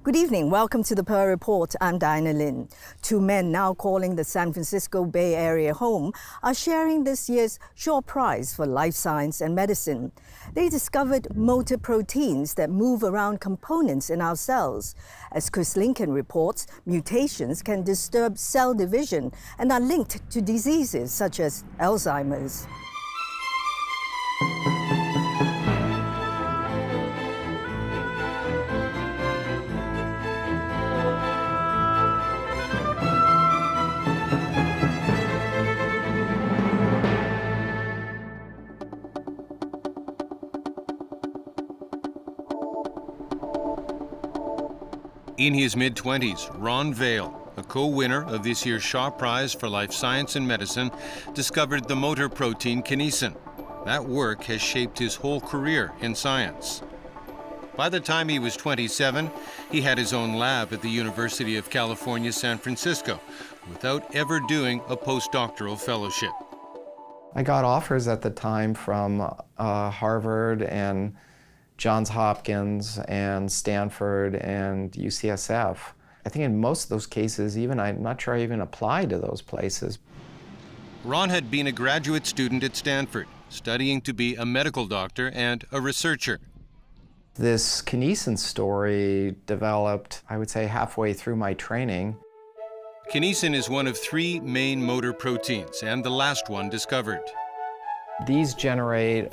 Good evening. Welcome to the Pearl Report. I'm Diana Lin. Two men now calling the San Francisco Bay Area home are sharing this year's Shaw Prize for Life Science and Medicine. They discovered motor proteins that move around components in our cells. As Chris Lincoln reports, mutations can disturb cell division and are linked to diseases such as Alzheimer's. In his mid-20s, Ron Vale, a co-winner of this year's Shaw Prize for Life Science and Medicine, discovered the motor protein kinesin. That work has shaped his whole career in science. By the time he was 27, he had his own lab at the University of California, San Francisco, without ever doing a postdoctoral fellowship. I got offers at the time from Harvard and Johns Hopkins and Stanford and UCSF. I think in most of those cases, I'm not sure I even applied to those places. Ron had been a graduate student at Stanford, studying to be a medical doctor and a researcher. This kinesin story developed, I would say, halfway through my training. Kinesin is one of three main motor proteins and the last one discovered. These generate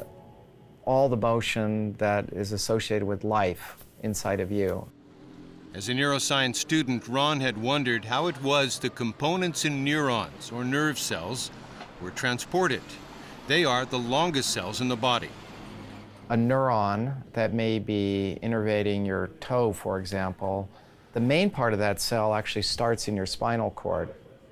all the motion that is associated with life inside of you. As a neuroscience student, Ron had wondered how it was the components in neurons, or nerve cells, were transported. They are the longest cells in the body. A neuron that may be innervating your toe, for example, the main part of that cell actually starts in your spinal cord.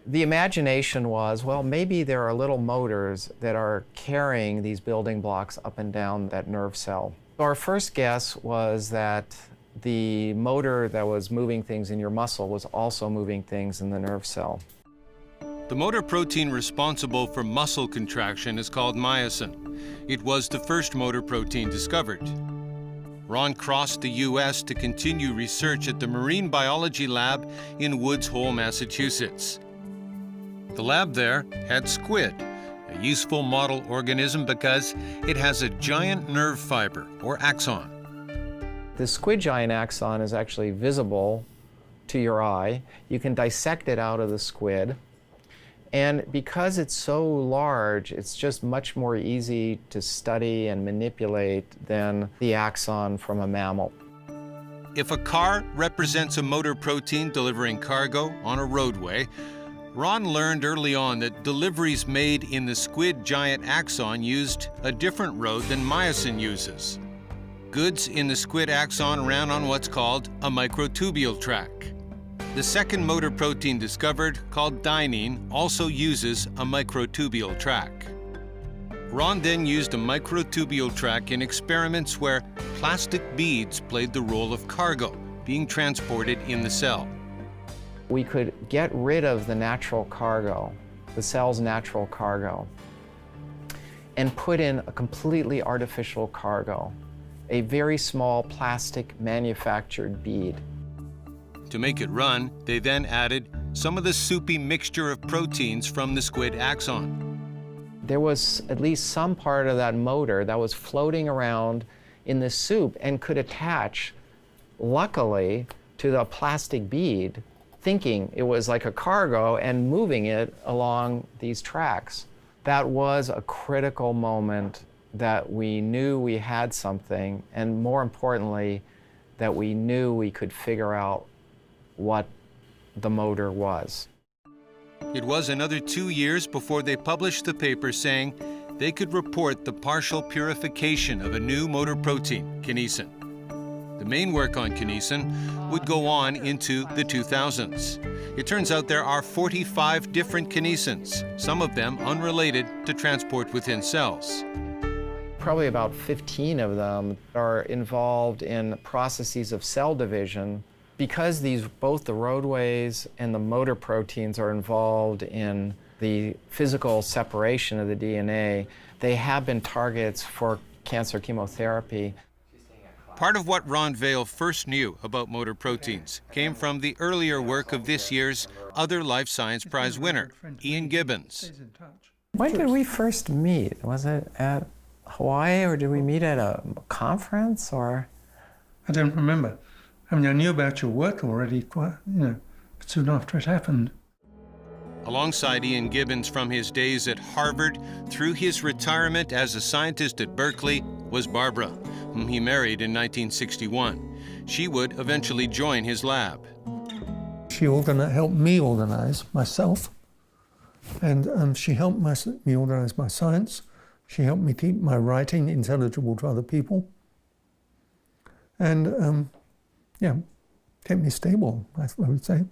The imagination was, well, maybe there are little motors that are carrying these building blocks up and down that nerve cell. Our first guess was that the motor that was moving things in your muscle was also moving things in the nerve cell. The motor protein responsible for muscle contraction is called myosin. It was the first motor protein discovered. Ron crossed the U.S. to continue research at the Marine Biology Lab in Woods Hole, Massachusetts. The lab there had squid, a useful model organism because it has a giant nerve fiber, or axon. The squid giant axon is actually visible to your eye. You can dissect it out of the squid. And because it's so large, it's just much more easy to study and manipulate than the axon from a mammal. If a car represents a motor protein delivering cargo on a roadway, Ron learned early on that deliveries made in the squid giant axon used a different road than myosin uses. Goods in the squid axon ran on what's called a microtubule track. The second motor protein discovered, called dynein, also uses a microtubule track. Ron then used a microtubule track in experiments where plastic beads played the role of cargo, being transported in the cell. We could get rid of the natural cargo, the cell's natural cargo, and put in a completely artificial cargo, a very small plastic manufactured bead. To make it run, they then added some of the soupy mixture of proteins from the squid axon. There was at least some part of that motor that was floating around in the soup and could attach, luckily, to the plastic bead, thinking it was like a cargo and moving it along these tracks. That was a critical moment that we knew we had something, and more importantly, that we knew we could figure out what the motor was. It was another 2 years before they published the paper saying they could report the partial purification of a new motor protein, kinesin. The main work on kinesin would go on into the 2000s. It turns out there are 45 different kinesins, some of them unrelated to transport within cells. Probably about 15 of them are involved in processes of cell division. Because both the roadways and the motor proteins are involved in the physical separation of the DNA, they have been targets for cancer chemotherapy. Part of what Ron Vale first knew about motor proteins came from the earlier work of this year's other Life Science Prize winner, Ian Gibbons. When did we first meet? Was it at Hawaii, or did we meet at a conference, or? I don't remember. I mean, I knew about your work already quite, soon after it happened. Alongside Ian Gibbons from his days at Harvard through his retirement as a scientist at Berkeley was Barbara, whom he married in 1961. She would eventually join his lab. She helped me organize myself, and she helped me organize my science. She helped me keep my writing intelligible to other people. And, kept me stable, I would say.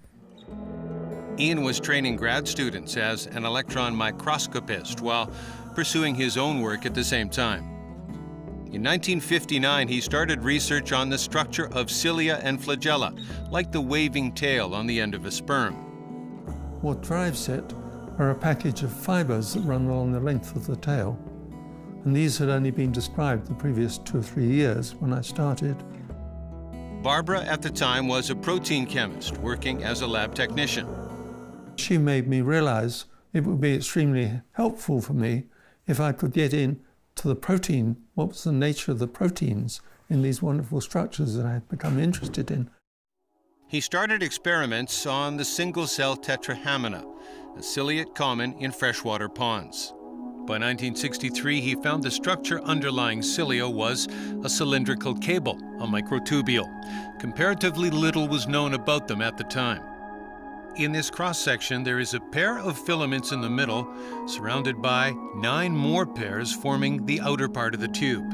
Ian was training grad students as an electron microscopist while pursuing his own work at the same time. In 1959, he started research on the structure of cilia and flagella, like the waving tail on the end of a sperm. What drives it are a package of fibers that run along the length of the tail. And these had only been described the previous 2 or 3 years when I started. Barbara, at the time, was a protein chemist working as a lab technician. She made me realize it would be extremely helpful for me if I could get in to the protein, what was the nature of the proteins in these wonderful structures that I had become interested in. He started experiments on the single-cell tetrahamina, a ciliate common in freshwater ponds. By 1963, he found the structure underlying cilia was a cylindrical cable, a microtubule. Comparatively little was known about them at the time. In this cross-section, there is a pair of filaments in the middle, surrounded by 9 more pairs forming the outer part of the tube.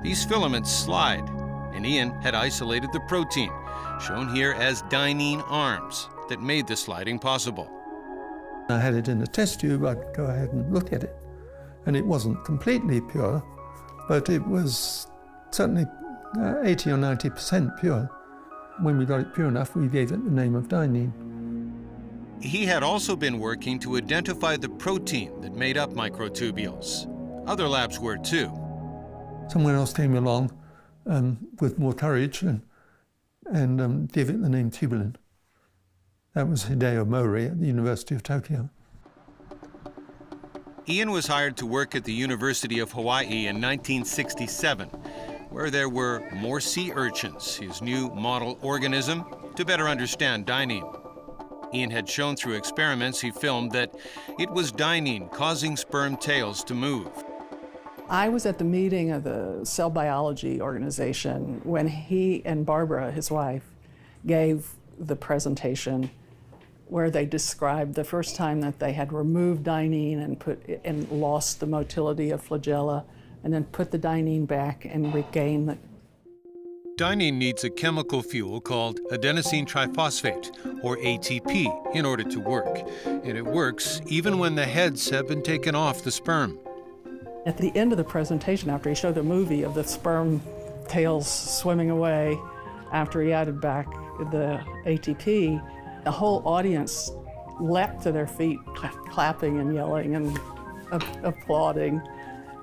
These filaments slide, and Ian had isolated the protein, shown here as dynein arms, that made the sliding possible. I had it in a test tube. I'd go ahead and look at it. And it wasn't completely pure, but it was certainly 80 or 90% pure. When we got it pure enough, we gave it the name of dynein. He had also been working to identify the protein that made up microtubules. Other labs were too. Someone else came along with more courage and gave it the name tubulin. That was Hideo Mori at the University of Tokyo. Ian was hired to work at the University of Hawaii in 1967, where there were more sea urchins, his new model organism, to better understand dynein. Ian had shown through experiments he filmed that it was dynein causing sperm tails to move. I was at the meeting of the cell biology organization when he and Barbara, his wife, gave the presentation where they described the first time that they had removed dynein and lost the motility of flagella, and then put the dynein back and regained the. Dynein needs a chemical fuel called adenosine triphosphate, or ATP, in order to work. And it works even when the heads have been taken off the sperm. At the end of the presentation, after he showed the movie of the sperm tails swimming away, after he added back the ATP, the whole audience leapt to their feet, clapping and yelling and applauding.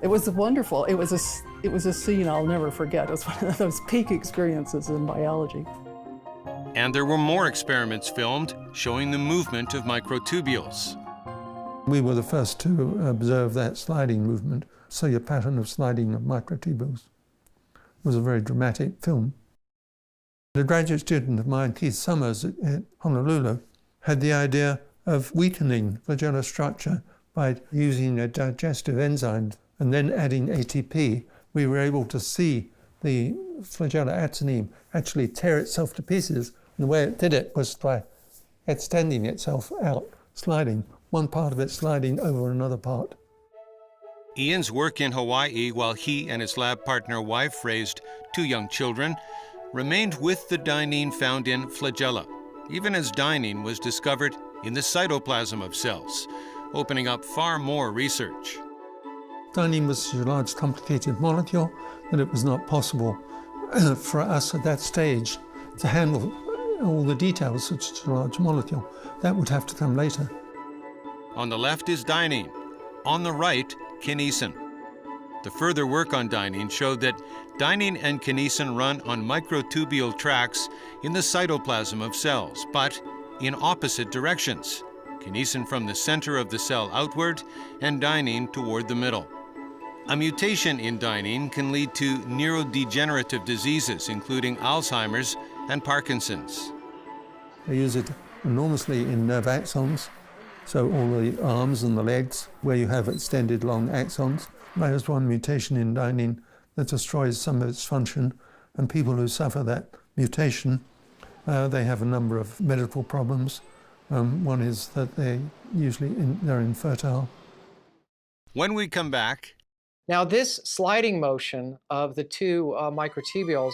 It was wonderful. It was a scene I'll never forget. It was one of those peak experiences in biology. And there were more experiments filmed showing the movement of microtubules. We were the first to observe that sliding movement, see a pattern of sliding of microtubules. It was a very dramatic film. A graduate student of mine, Keith Summers at Honolulu, had the idea of weakening flagella structure by using a digestive enzyme and then adding ATP. We were able to see the flagella actinine actually tear itself to pieces. And the way it did it was by extending itself out, sliding, one part of it sliding over another part. Ian's work in Hawaii while he and his lab partner wife raised 2 young children remained with the dynein found in flagella, even as dynein was discovered in the cytoplasm of cells, opening up far more research. Dynein was such a large, complicated molecule that it was not possible for us at that stage to handle all the details of such a large molecule. That would have to come later. On the left is dynein, on the right, kinesin. The further work on dynein showed that Dynein and kinesin run on microtubule tracks in the cytoplasm of cells, but in opposite directions. Kinesin from the center of the cell outward and dynein toward the middle. A mutation in dynein can lead to neurodegenerative diseases, including Alzheimer's and Parkinson's. They use it enormously in nerve axons, so all the arms and the legs where you have extended long axons. There's one mutation in dynein that destroys some of its function, and people who suffer that mutation, they have a number of medical problems. One is that they're infertile. When we come back, Now, this sliding motion of the two microtubules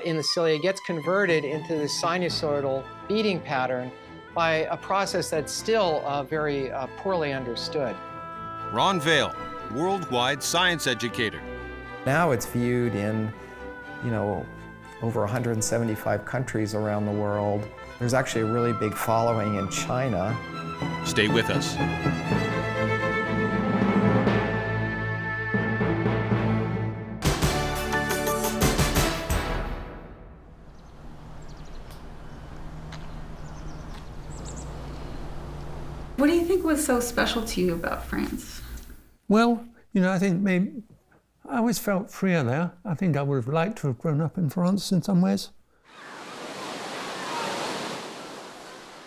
in the cilia gets converted into this sinusoidal beating pattern by a process that's still very poorly understood. Ron Vale, worldwide science educator. Now it's viewed in, over 175 countries around the world. There's actually a really big following in China. Stay with us. What do you think was so special to you about France? Well, I think maybe I always felt freer there. I think I would have liked to have grown up in France in some ways.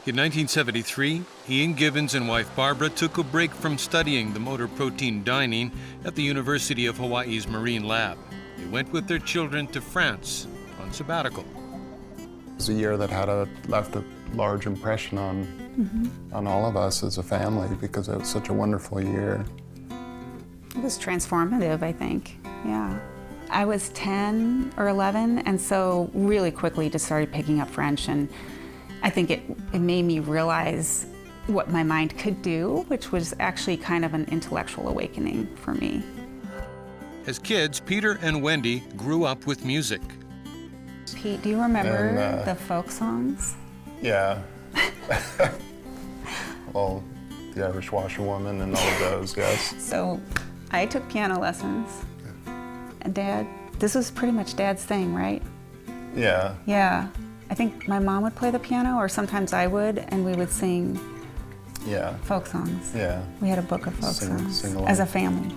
In 1973, Ian Gibbons and wife Barbara took a break from studying the motor protein dynein at the University of Hawaii's Marine Lab. They went with their children to France on sabbatical. It was a year that left a large impression on all of us as a family because it was such a wonderful year. It was transformative, I think, yeah. I was 10 or 11, and so really quickly just started picking up French, and I think it made me realize what my mind could do, which was actually kind of an intellectual awakening for me. As kids, Peter and Wendy grew up with music. Pete, do you remember the folk songs? Yeah. Well, the Irish Washerwoman and all of those, yes. So I took piano lessons, and Dad, this was pretty much Dad's thing, right? Yeah. Yeah. I think my mom would play the piano, or sometimes I would, and we would sing folk songs. Yeah. We had a book of folk songs sing along. as a family.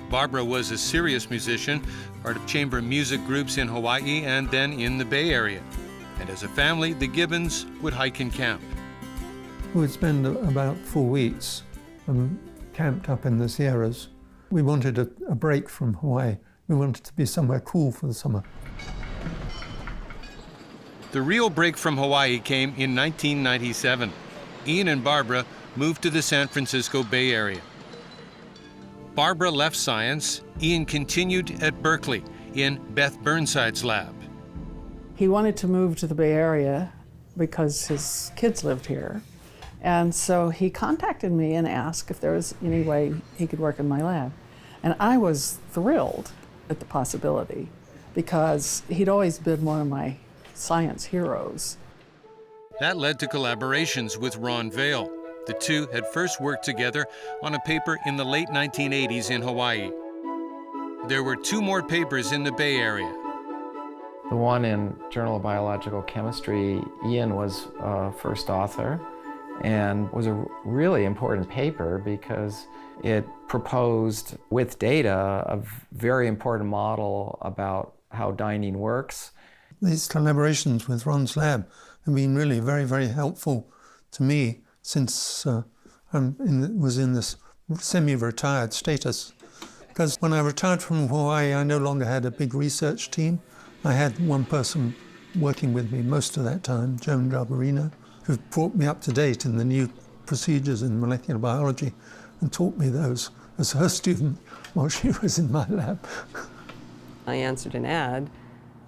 Barbara was a serious musician, part of chamber music groups in Hawaii and then in the Bay Area. And as a family, the Gibbons would hike and camp. We would spend about 4 weeks camped up in the Sierras. We wanted a break from Hawaii. We wanted to be somewhere cool for the summer. The real break from Hawaii came in 1997. Ian and Barbara moved to the San Francisco Bay Area. Barbara left science. Ian continued at Berkeley in Beth Burnside's lab. He wanted to move to the Bay Area because his kids lived here. And so he contacted me and asked if there was any way he could work in my lab. And I was thrilled at the possibility because he'd always been one of my science heroes. That led to collaborations with Ron Vale. The two had first worked together on a paper in the late 1980s in Hawaii. There were 2 more papers in the Bay Area. The one in Journal of Biological Chemistry, Ian was first author, and was a really important paper because it proposed, with data, a very important model about how dynein works. These collaborations with Ron's lab have been really very, very helpful to me since was in this semi-retired status. Because when I retired from Hawaii, I no longer had a big research team. I had one person working with me most of that time, Joan Garbarino, who brought me up to date in the new procedures in molecular biology and taught me those as her student while she was in my lab. I answered an ad,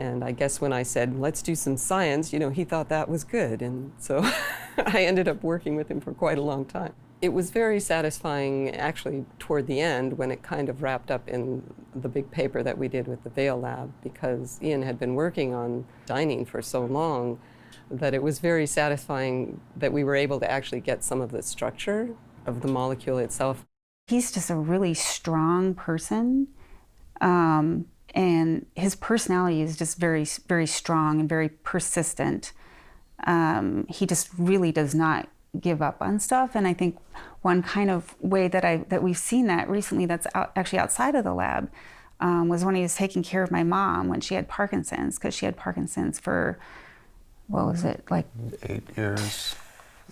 and I guess when I said, let's do some science, he thought that was good. And so I ended up working with him for quite a long time. It was very satisfying, actually, toward the end when it kind of wrapped up in the big paper that we did with the Vale Lab, because Ian had been working on dynein for so long that it was very satisfying that we were able to actually get some of the structure of the molecule itself. He's just a really strong person, And his personality is just very, very strong and very persistent. He just really does not give up on stuff. And I think one kind of way that we've seen that recently that's actually outside of the lab was when he was taking care of my mom when she had Parkinson's, because she had Parkinson's for, what was it, like 8 years.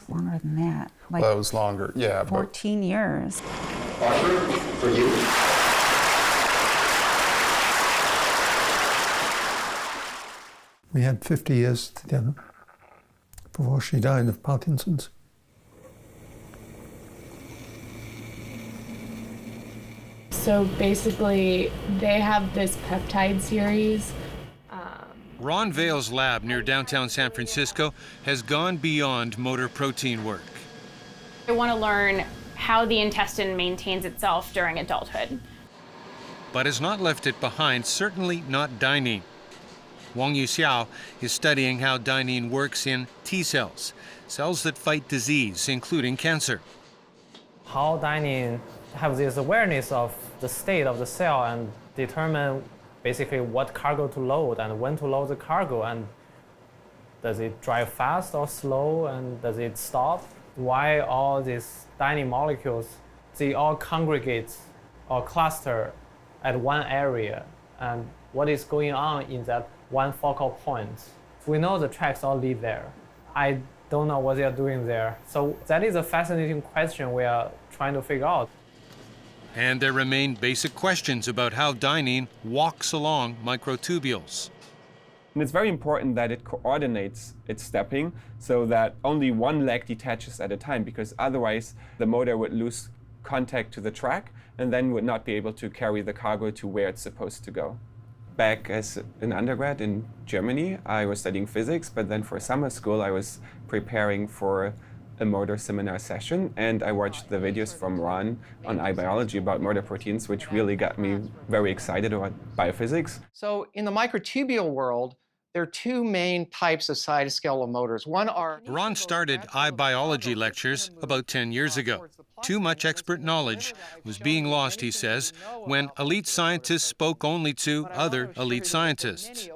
Longer than that. Like Well, it was longer, yeah. 14 years. Arthur, for you. We had 50 years together before she died of Parkinson's. So basically, they have this peptide series. Ron Vale's lab near downtown San Francisco has gone beyond motor protein work. I want to learn how the intestine maintains itself during adulthood. But has not left it behind, certainly not dynein. Wang Yuxiao is studying how dynein works in T cells, cells that fight disease, including cancer. How dynein have this awareness of the state of the cell and determine basically what cargo to load and when to load the cargo, and does it drive fast or slow, and does it stop? Why all these dynein molecules, they all congregate or cluster at one area, and what is going on in that one focal point? We know the tracks all lead there. I don't know what they are doing there. So that is a fascinating question we are trying to figure out. And there remain basic questions about how dynein walks along microtubules. And it's very important that it coordinates its stepping so that only one leg detaches at a time, because otherwise the motor would lose contact to the track and then would not be able to carry the cargo to where it's supposed to go. Back as an undergrad in Germany, I was studying physics, but then for summer school I was preparing for a motor seminar session, and I watched the videos from Ron on iBiology about motor proteins, which really got me very excited about biophysics. So in the microtubule world, there are two main types of cytoskeletal motors. One are... Ron started iBiology lectures about 10 years ago. Too much expert knowledge was being lost, he says, when elite scientists spoke only to other elite scientists.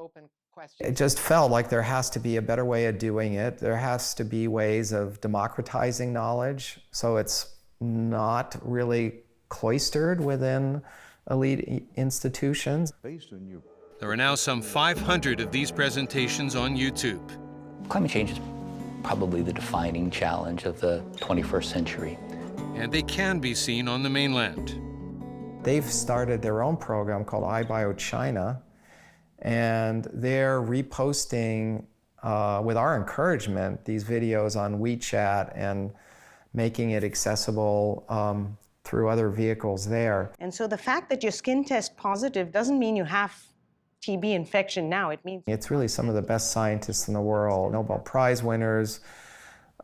It just felt like there has to be a better way of doing it. There has to be ways of democratizing knowledge, so it's not really cloistered within elite institutions. There are now some 500 of these presentations on YouTube. Climate change is probably the defining challenge of the 21st century. And they can be seen on the mainland. They've started their own program called iBio China, and they're reposting, with our encouragement, these videos on WeChat and making it accessible through other vehicles there. And so the fact that your skin tests positive doesn't mean you have TB infection now. It means it's really some of the best scientists in the world, Nobel Prize winners,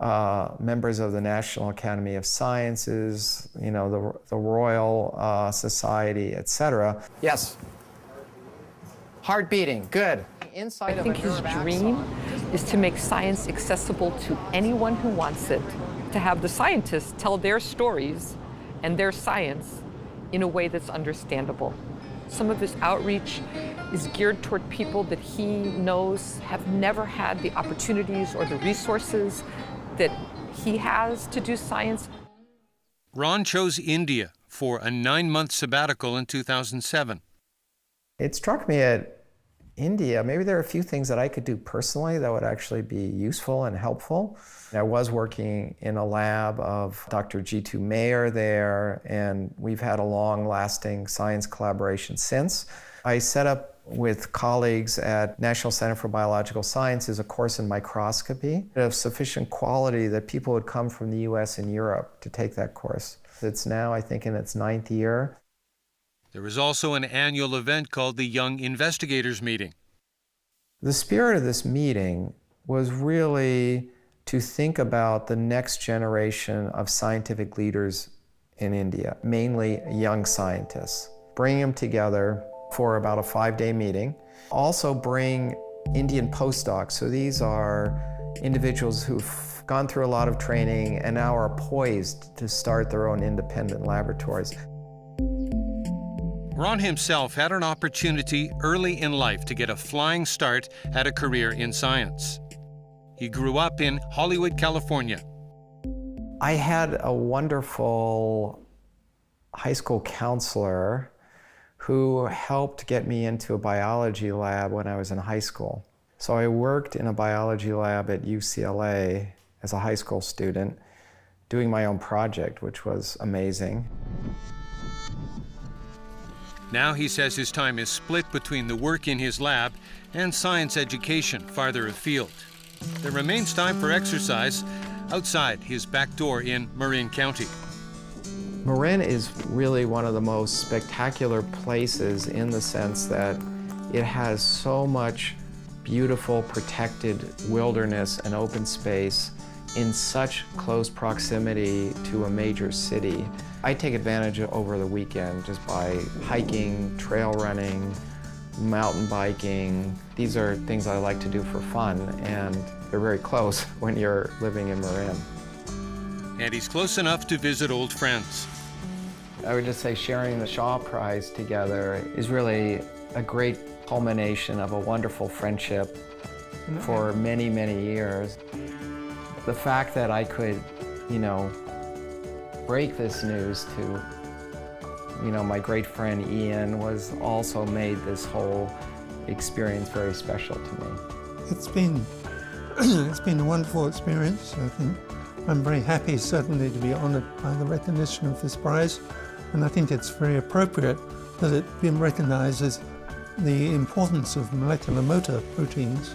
members of the National Academy of Sciences, you know, the Royal Society, etc. Yes. Heart beating, good. I think his dream is to make science accessible to anyone who wants it, to have the scientists tell their stories and their science in a way that's understandable. Some of his outreach is geared toward people that he knows have never had the opportunities or the resources that he has to do science. Ron chose India for a 9-month sabbatical in 2007. It struck me at India, maybe there are a few things that I could do personally that would actually be useful and helpful. I was working in a lab of Dr. Jitu Mayer there, and we've had a long-lasting science collaboration since. I set up with colleagues at National Center for Biological Sciences a course in microscopy of sufficient quality that people would come from the US and Europe to take that course. It's now, I think, in its 9th year. There is also an annual event called the Young Investigators Meeting. The spirit of this meeting was really to think about the next generation of scientific leaders in India, mainly young scientists. Bring them together for about a 5-day meeting. Also bring Indian postdocs. So these are individuals who've gone through a lot of training and now are poised to start their own independent laboratories. Ron himself had an opportunity early in life to get a flying start at a career in science. He grew up in Hollywood, California. I had a wonderful high school counselor who helped get me into a biology lab when I was in high school. So I worked in a biology lab at UCLA as a high school student, doing my own project, which was amazing. Now he says his time is split between the work in his lab and science education farther afield. There remains time for exercise outside his back door in Marin County. Marin is really one of the most spectacular places in the sense that it has so much beautiful protected wilderness and open space in such close proximity to a major city. I take advantage over the weekend just by hiking, trail running, mountain biking. These are things I like to do for fun, and they're very close when you're living in Marin. And he's close enough to visit old friends. I would just say sharing the Shaw Prize together is really a great culmination of a wonderful friendship for many, many years. The fact that I could, break this news to, my great friend Ian was also made this whole experience very special to me. It's been a wonderful experience. I think I'm very happy certainly to be honoured by the recognition of this prize, and I think it's very appropriate that it's been recognised as the importance of molecular motor proteins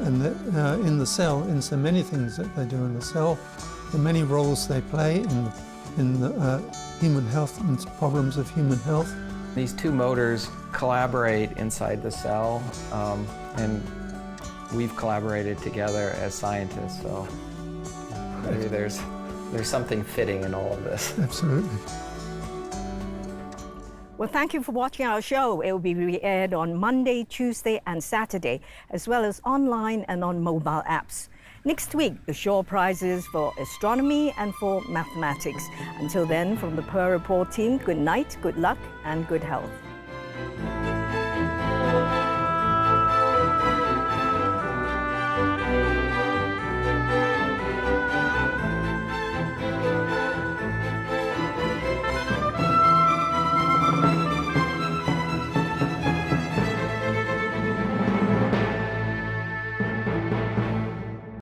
and that, in the cell, in so many things that they do in the cell, the many roles they play in the human health and problems of human health. These two motors collaborate inside the cell, and we've collaborated together as scientists, so maybe there's something fitting in all of this. Absolutely. Well, thank you for watching our show. It will be re-aired on Monday, Tuesday, and Saturday, as well as online and on mobile apps. Next week, the Shaw Prizes for astronomy and for mathematics. Until then, from the Per Report team, good night, good luck, and good health.